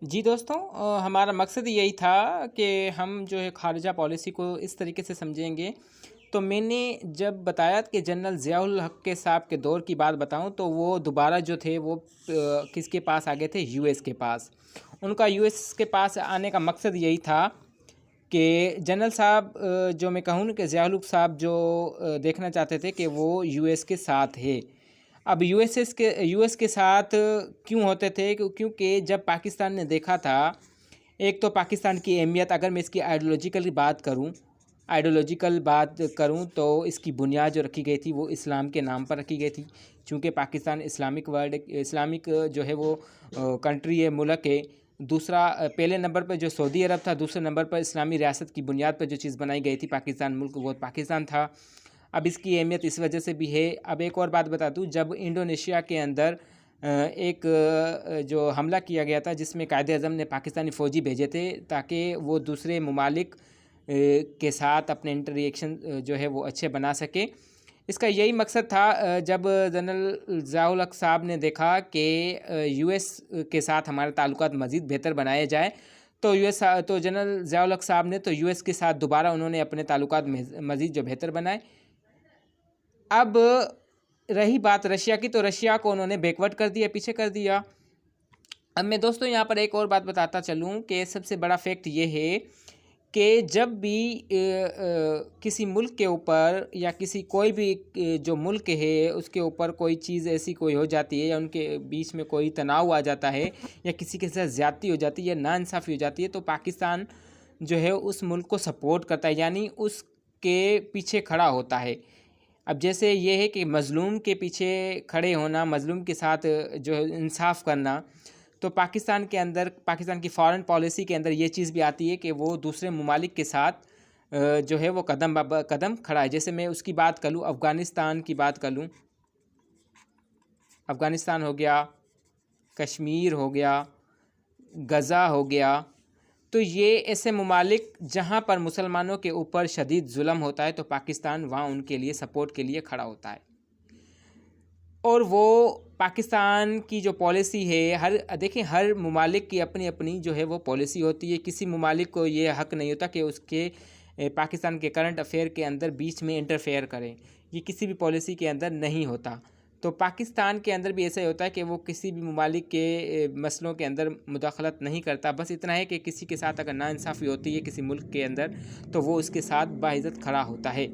جی دوستوں، ہمارا مقصد یہی تھا کہ ہم جو ہے خارجہ پالیسی کو اس طریقے سے سمجھیں گے۔ تو میں نے جب بتایا کہ جنرل ضیاء الحق کے صاحب کے دور کی بات بتاؤں تو وہ دوبارہ جو تھے وہ کس کے پاس آ گئے تھے؟ یو ایس کے پاس۔ ان کا یو ایس کے پاس آنے کا مقصد یہی تھا کہ جنرل صاحب جو میں کہوں کہ ضیاء الحق صاحب جو دیکھنا چاہتے تھے کہ وہ یو ایس کے ساتھ ہے۔ اب یو ایس کے ساتھ کیوں ہوتے تھے؟ کیونکہ جب پاکستان نے دیکھا تھا، ایک تو پاکستان کی اہمیت، اگر میں اس کی آئیڈیولوجیکل بات کروں تو اس کی بنیاد جو رکھی گئی تھی وہ اسلام کے نام پر رکھی گئی تھی، چونکہ پاکستان اسلامک جو ہے وہ کنٹری ہے، ملک ہے۔ دوسرا، پہلے نمبر پر جو سعودی عرب تھا، دوسرے نمبر پر اسلامی ریاست کی بنیاد پر جو چیز بنائی گئی تھی پاکستان ملک، وہ پاکستان تھا۔ اب اس کی اہمیت اس وجہ سے بھی ہے۔ اب ایک اور بات بتا دوں، جب انڈونیشیا کے اندر ایک جو حملہ کیا گیا تھا جس میں قائد اعظم نے پاکستانی فوجی بھیجے تھے تاکہ وہ دوسرے ممالک کے ساتھ اپنے انٹر ریلیشن جو ہے وہ اچھے بنا سکے، اس کا یہی مقصد تھا۔ جب جنرل ضیاء الحق صاحب نے دیکھا کہ یو ایس کے ساتھ ہمارے تعلقات مزید بہتر بنائے جائے تو جنرل ضیاء الحق صاحب نے تو یو ایس کے ساتھ دوبارہ انہوں نے اپنے تعلقات مزید جو بہتر بنائے۔ اب رہی بات رشیا کی، تو رشیا کو انہوں نے بیکورڈ کر دیا، پیچھے کر دیا۔ اب میں دوستوں یہاں پر ایک اور بات بتاتا چلوں کہ سب سے بڑا فیکٹ یہ ہے کہ جب بھی کسی ملک کے اوپر یا کوئی بھی جو ملک ہے اس کے اوپر کوئی چیز ایسی کوئی ہو جاتی ہے، یا ان کے بیچ میں کوئی تناؤ آ جاتا ہے، یا کسی کے ساتھ زیادتی ہو جاتی ہے یا ناانصافی ہو جاتی ہے، تو پاکستان جو ہے اس ملک کو سپورٹ کرتا ہے، یعنی اس کے پیچھے کھڑا ہوتا ہے۔ اب جیسے یہ ہے کہ مظلوم کے پیچھے کھڑے ہونا، مظلوم کے ساتھ جو انصاف کرنا، تو پاکستان کے اندر، پاکستان کی فارن پالیسی کے اندر یہ چیز بھی آتی ہے کہ وہ دوسرے ممالک کے ساتھ جو ہے وہ قدم قدم کھڑا ہے۔ جیسے میں اس کی بات کر لوں، افغانستان کی بات کر لوں، افغانستان ہو گیا، کشمیر ہو گیا، غزہ ہو گیا، تو یہ ایسے ممالک جہاں پر مسلمانوں کے اوپر شدید ظلم ہوتا ہے تو پاکستان وہاں ان کے لیے سپورٹ کے لیے کھڑا ہوتا ہے۔ اور وہ پاکستان کی جو پالیسی ہے، دیکھیں ہر ممالک کی اپنی اپنی جو ہے وہ پالیسی ہوتی ہے۔ کسی ممالک کو یہ حق نہیں ہوتا کہ اس کے پاکستان کے کرنٹ افیئر کے اندر بیچ میں انٹرفیئر کریں، یہ کسی بھی پالیسی کے اندر نہیں ہوتا۔ تو پاکستان کے اندر بھی ایسا ہی ہوتا ہے کہ وہ کسی بھی ممالک کے مسئلوں کے اندر مداخلت نہیں کرتا، بس اتنا ہے کہ کسی کے ساتھ اگر ناانصافی ہوتی ہے کسی ملک کے اندر تو وہ اس کے ساتھ باعزت کھڑا ہوتا ہے۔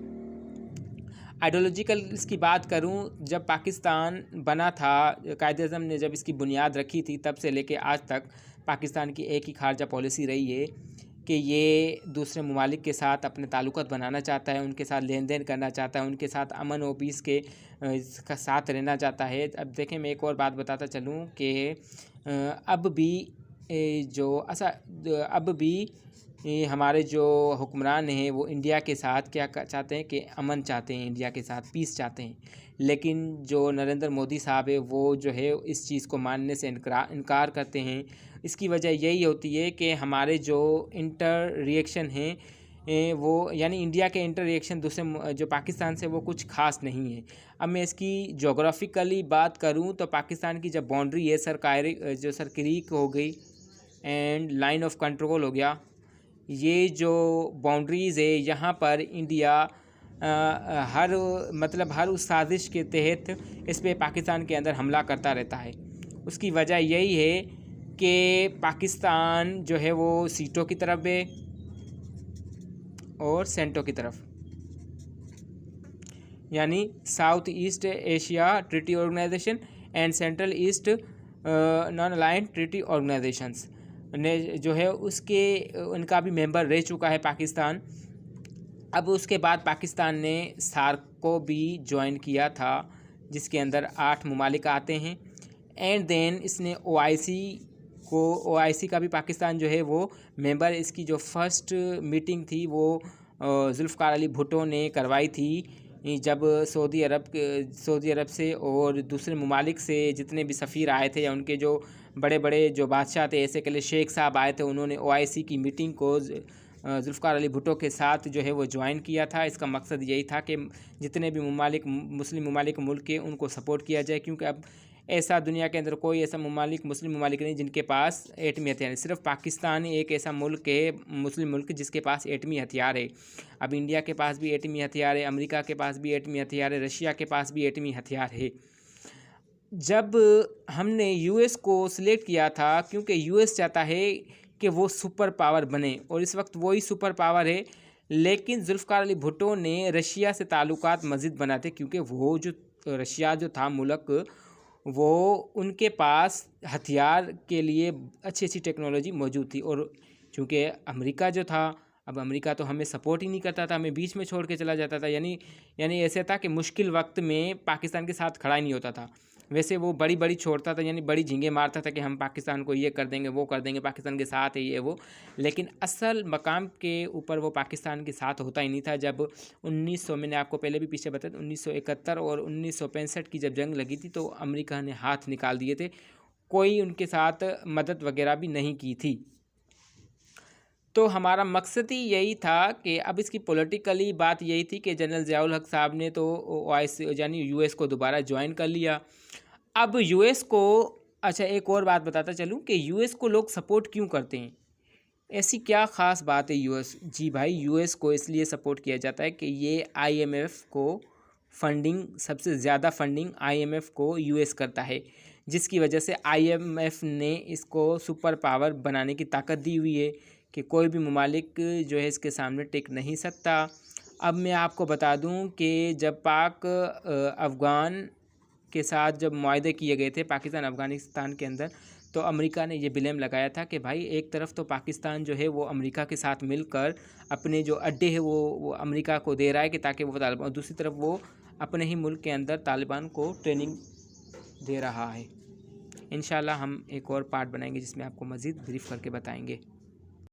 آئیڈیولوجیکل اس کی بات کروں، جب پاکستان بنا تھا، قائد اعظم نے جب اس کی بنیاد رکھی تھی، تب سے لے کے آج تک پاکستان کی ایک ہی خارجہ پالیسی رہی ہے کہ یہ دوسرے ممالک کے ساتھ اپنے تعلقات بنانا چاہتا ہے، ان کے ساتھ لین دین کرنا چاہتا ہے، ان کے ساتھ امن و پیس کے ساتھ رہنا چاہتا ہے۔ اب دیکھیں میں ایک اور بات بتاتا چلوں کہ اب بھی ہمارے جو حکمران ہیں وہ انڈیا کے ساتھ کیا چاہتے ہیں کہ امن چاہتے ہیں، انڈیا کے ساتھ پیس چاہتے ہیں، لیکن جو نریندر مودی صاحب ہے وہ جو ہے اس چیز کو ماننے سے انکار کرتے ہیں۔ اس کی وجہ یہی ہوتی ہے کہ ہمارے جو انٹر ریئیکشن ہیں وہ، یعنی انڈیا کے انٹر ریئیکشن دوسرے جو پاکستان سے وہ کچھ خاص نہیں ہے۔ اب میں اس کی جغرافیکلی بات کروں تو پاکستان کی جب باؤنڈری ہے، سر کریک ہو گئی اینڈ لائن آف کنٹرول ہو گیا، یہ جو باؤنڈریز ہے یہاں پر انڈیا ہر اس سازش کے تحت اس پہ پاکستان کے اندر حملہ کرتا رہتا ہے۔ اس کی وجہ یہی ہے کہ پاکستان جو ہے وہ سیٹوں کی طرف ہے اور سینٹوں کی طرف، یعنی South East Asia Treaty Organisation and Central East non aligned treaty organisations نے جو ہے ان کا بھی ممبر رہ چکا ہے پاکستان۔ اب اس کے بعد پاکستان نے سارک کو بھی جوائن کیا تھا، جس کے اندر 8 ممالک آتے ہیں، اینڈ دین اس نے او آئی سی کا بھی پاکستان جو ہے وہ ممبر۔ اس کی جو فرسٹ میٹنگ تھی وہ ذوالفقار علی بھٹو نے کروائی تھی، جب سعودی عرب سے اور دوسرے ممالک سے جتنے بھی سفیر آئے تھے یا ان کے جو بڑے بڑے جو بادشاہ تھے، ایسے کہ شیخ صاحب آئے تھے، انہوں نے او آئی سی کی میٹنگ کو ذوالفقار علی بھٹو کے ساتھ جو ہے وہ جوائن کیا تھا۔ اس کا مقصد یہی تھا کہ جتنے بھی مسلم ممالک ملک ہیں ان کو سپورٹ کیا جائے، کیونکہ اب ایسا دنیا کے اندر کوئی ایسا ممالک مسلم ممالک نہیں جن کے پاس ایٹمی ہتھیار ہے. صرف پاکستان ایک ایسا ملک ہے مسلم ملک جس کے پاس ایٹمی ہتھیار ہے. اب انڈیا کے پاس بھی ایٹمی ہتھیار ہے, امریکہ کے پاس بھی ایٹمی ہتھیار ہے, رشیا کے پاس بھی ایٹمی ہتھیار ہے. جب ہم نے یو ایس کو سلیکٹ کیا تھا کیونکہ یو ایس چاہتا ہے کہ وہ سپر پاور بنے, اور اس وقت وہی سپر پاور ہے, لیکن ذوالفقار علی بھٹو نے رشیا سے تعلقات مزید بناتے کیونکہ وہ جو رشیا جو تھا ملک, وہ ان کے پاس ہتھیار کے لیے اچھی اچھی ٹیکنالوجی موجود تھی. اور چونکہ امریکہ جو تھا, اب امریکہ تو ہمیں سپورٹ ہی نہیں کرتا تھا, ہمیں بیچ میں چھوڑ کے چلا جاتا تھا, یعنی ایسے تھا کہ مشکل وقت میں پاکستان کے ساتھ کھڑا ہی نہیں ہوتا تھا. ویسے وہ بڑی چھوڑتا تھا, یعنی بڑی جھینگے مارتا تھا کہ ہم پاکستان کو یہ کر دیں گے وہ کر دیں گے, پاکستان کے ساتھ ہے یہ وہ, لیکن اصل مقام کے اوپر وہ پاکستان کے ساتھ ہوتا ہی نہیں تھا. جب 1900 میں نے آپ کو پہلے بھی پیچھے بتایا 1971 اور 1965 کی جب جنگ لگی تھی تو امریکہ نے ہاتھ نکال دیے تھے, کوئی ان کے ساتھ مدد وغیرہ بھی نہیں کی تھی. تو ہمارا مقصد ہی یہی تھا کہ اب اس کی پولیٹیکلی بات یہی تھی کہ جنرل ضیاء الحق صاحب نے تو یعنی یو ایس کو دوبارہ جوائن کر لیا. اب یو ایس کو, اچھا ایک اور بات بتاتا چلوں کہ یو ایس کو لوگ سپورٹ کیوں کرتے ہیں, ایسی کیا خاص بات ہے یو ایس. جی بھائی, یو ایس کو اس لیے سپورٹ کیا جاتا ہے کہ یہ آئی ایم ایف کو فنڈنگ, سب سے زیادہ فنڈنگ آئی ایم ایف کو یو ایس کرتا ہے, جس کی وجہ سے آئی ایم ایف نے اس کو سپر پاور بنانے کی طاقت دی ہوئی ہے کہ کوئی بھی ممالک جو ہے اس کے سامنے ٹک نہیں سکتا. اب میں آپ کو بتا دوں کہ جب پاک افغان کے ساتھ جب معاہدے کیے گئے تھے پاکستان افغانستان کے اندر, تو امریکہ نے یہ بلیم لگایا تھا کہ بھائی ایک طرف تو پاکستان جو ہے وہ امریکہ کے ساتھ مل کر اپنے جو اڈے ہیں وہ امریکہ کو دے رہا ہے کہ تاکہ وہ طالبان, اور دوسری طرف وہ اپنے ہی ملک کے اندر طالبان کو ٹریننگ دے رہا ہے. انشاءاللہ ہم ایک اور پارٹ بنائیں گے جس میں آپ کو مزید بریف کر کے بتائیں گے.